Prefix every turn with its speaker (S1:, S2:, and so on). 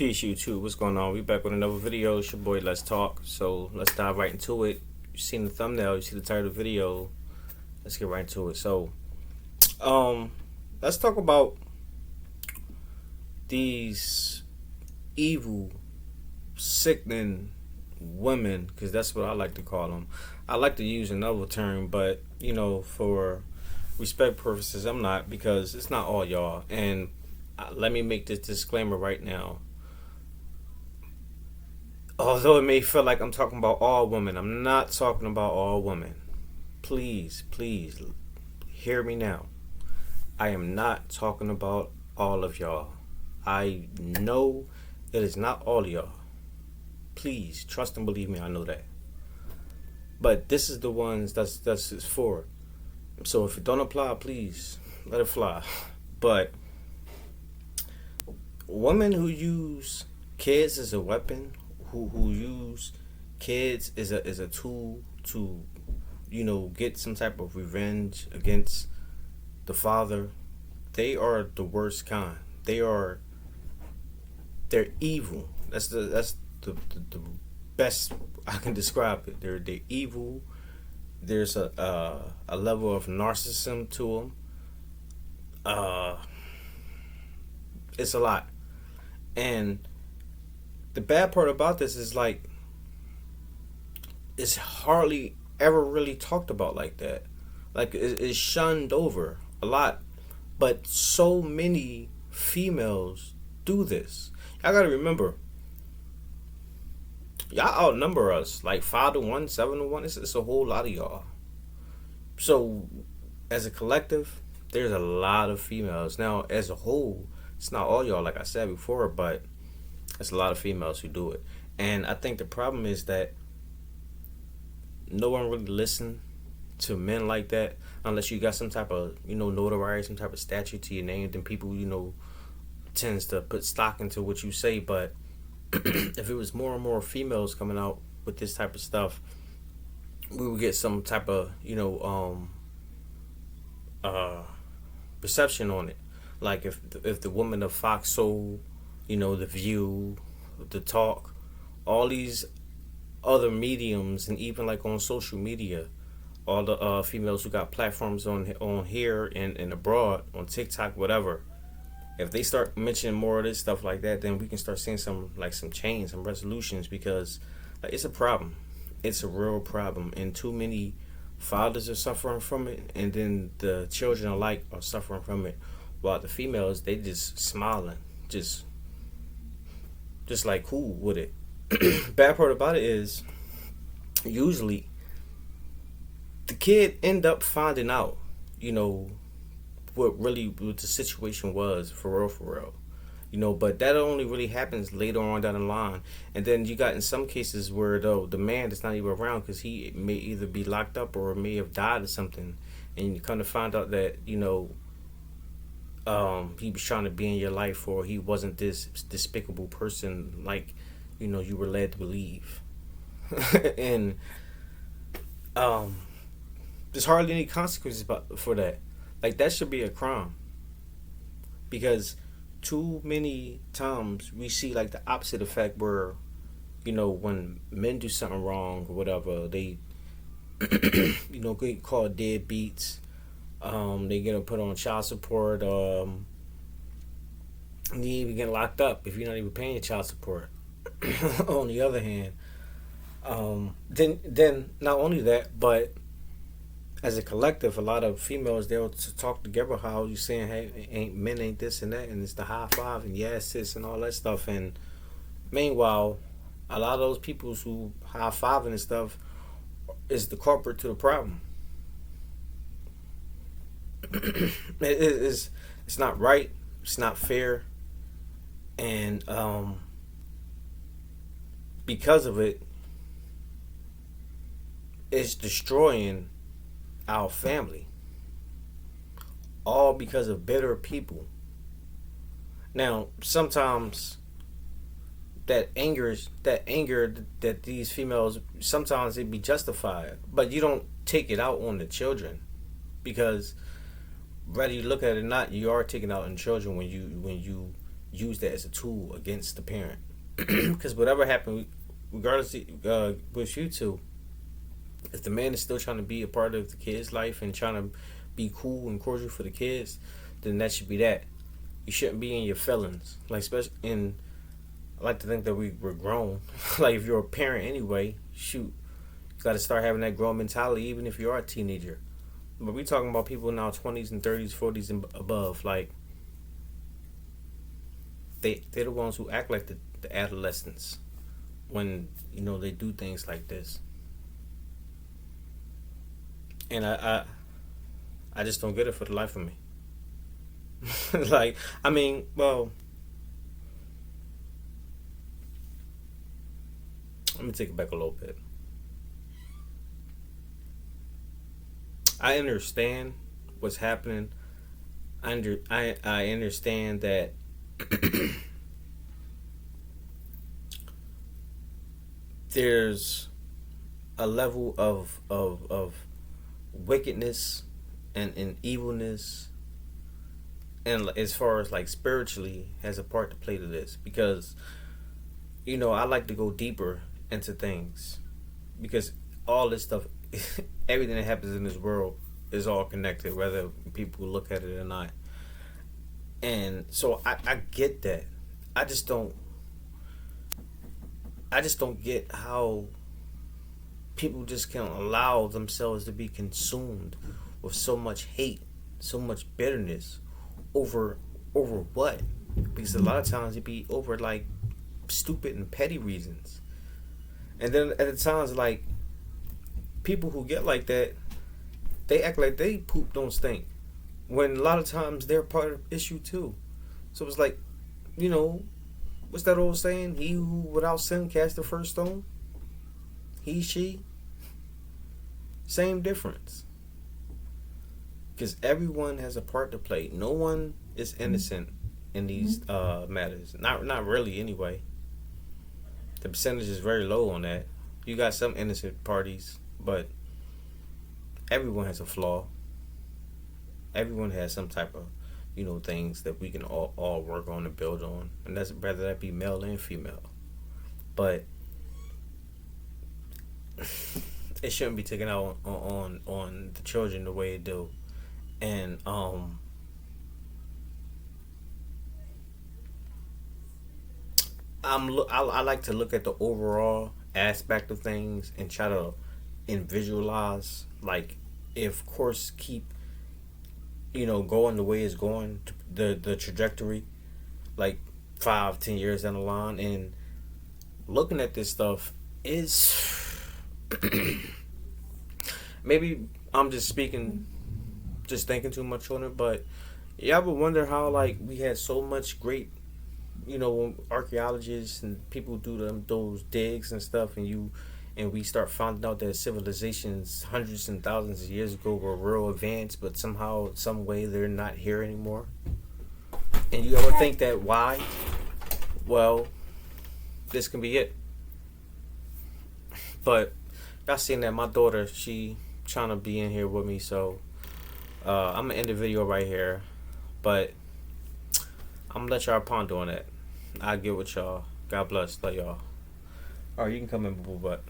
S1: Peace, YouTube. What's going on? We back with another video. It's your boy, Let's Talk. So let's dive right into it. You seen the thumbnail, you see the title of the video. Let's get right into it. So, let's talk about these evil, sickening women, because that's what I like to call them. I like to use another term, but for respect purposes, I'm not, because it's not all y'all. And let me make this disclaimer right now. Although it may feel like I'm talking about all women, I'm not talking about all women. Please hear me now. I am not talking about all of y'all. I know it is not all of y'all. Please trust and believe me, I know that. But this is the ones that's it's for. So if it don't apply, please let it fly. But women who use kids as a weapon, who use kids as a tool to get some type of revenge against the father, they are the worst kind. They're evil. That's the best I can describe it. They're evil. There's a level of narcissism to them. It's a lot. And the bad part about this is, like, it's hardly ever really talked about like that. Like, it's shunned over a lot. But so many females do this. Y'all gotta remember, y'all outnumber us like 5-1, 7-1. It's a whole lot of y'all. So as a collective, there's a lot of females. Now, as a whole, it's not all y'all, like I said before, but it's a lot of females who do it. And I think the problem is that no one really listens to men like that unless you got some type of notoriety, some type of statue to your name. Then people tends to put stock into what you say. But if it was more and more females coming out with this type of stuff, we would get some type of perception on it. Like if the woman of Fox Soul, The View, The Talk, all these other mediums, and even like on social media, all the females who got platforms on here and abroad, on TikTok, whatever, if they start mentioning more of this stuff like that, then we can start seeing some change, some resolutions, because it's a problem. It's a real problem, and too many fathers are suffering from it, and then the children alike are suffering from it, while the females, they just smiling, just like cool with it. Bad part about it is, usually the kid end up finding out what the situation was for real. But that only really happens later on down the line. And then you got in some cases where the man is not even around because he may either be locked up or may have died or something, and you kind of find out that he was trying to be in your life, or he wasn't this despicable person like you were led to believe. And there's hardly any consequences for that. Like, that should be a crime, because too many times we see like the opposite effect, where when men do something wrong or whatever, they get called deadbeats. They get put on child support. You even get locked up if you're not even paying child support. On the other hand, then not only that, but as a collective, a lot of females, they'll talk together how you saying, hey, men ain't this and that, and it's the high five and yes sis and all that stuff. And meanwhile, a lot of those people who high fiving and stuff is the culprit to the problem. It's not right. It's not fair. And because of it, it's destroying our family, all because of bitter people. Now, sometimes that anger that these females, sometimes it be justified, but you don't take it out on the children, because whether you look at it or not, you are taking out on children when you use that as a tool against the parent. Because whatever happened, regardless with you two, if the man is still trying to be a part of the kid's life and trying to be cool and cordial for the kids, then that should be that. You shouldn't be in your feelings. Like, especially in, I like to think that we're grown. Like, if you're a parent anyway, shoot, you got to start having that grown mentality, even if you are a teenager. But we talking about people now 20s and 30s, 40s and above. Like, they're the ones who act like the adolescents when, they do things like this. And I just don't get it for the life of me. Like, I mean, well, let me take it back a little bit. I understand what's happening. I understand that there's a level of wickedness and evilness, and as far as like spiritually, has a part to play to this, because I like to go deeper into things, because all this stuff everything that happens in this world is all connected, whether people look at it or not. And so I get that. I just don't get how people just can allow themselves to be consumed with so much hate, so much bitterness over what? Because a lot of times it be over like stupid and petty reasons. And then at the times, like, people who get like that, they act like they poop don't stink, when a lot of times they're part of the issue too. So it's like, what's that old saying? He who without sin cast the first stone. He, she, same difference. Because everyone has a part to play. No one is innocent in these matters. Not really, anyway. The percentage is very low on that. You got some innocent parties, but everyone has a flaw. Everyone has some type of, things that we can all work on and build on, and that's whether that be male and female. But it shouldn't be taken out on the children the way it do. And I like to look at the overall aspect of things and try to visualize, like, if course keep going the way it's going, the trajectory, like 5-10 years down the line. And looking at this stuff is maybe I'm just thinking too much on it, but yeah, I would wonder how, like, we had so much great, archaeologists and people do those digs and stuff, and we start finding out that civilizations hundreds and thousands of years ago were real advanced, but somehow, some way, they're not here anymore. And you ever think that why? Well, this can be it. But y'all seen that my daughter, she trying to be in here with me, so I'm gonna end the video right here. But I'm gonna let y'all ponder on that. I'll get with y'all. God bless. Love y'all. Alright, you can come in, boo boo butt.